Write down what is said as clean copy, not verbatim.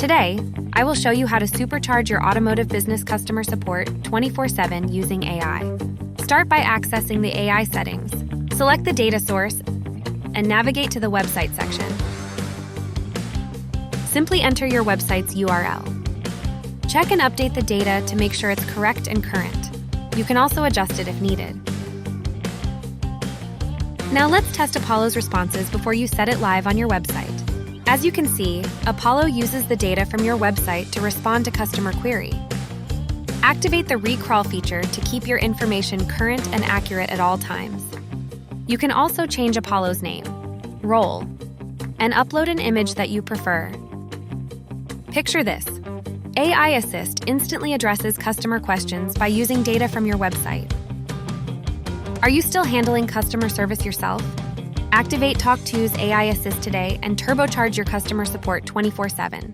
Today, I will show you how to supercharge your automotive business customer support 24/7 using AI. Start by accessing the AI settings. Select the data source and navigate to the website section. Simply enter your website's URL. Check and update the data to make sure it's correct and current. You can also adjust it if needed. Now let's test Apollo's responses before you set it live on your website. As you can see, Apollo uses the data from your website to respond to customer query. Activate the recrawl feature to keep your information current and accurate at all times. You can also change Apollo's name, role, and upload an image that you prefer. Picture this: toAIAssist instantly addresses customer questions by using data from your website. Are you still handling customer service yourself? Activate tawk.to's toAIAssist today and turbocharge your customer support 24/7.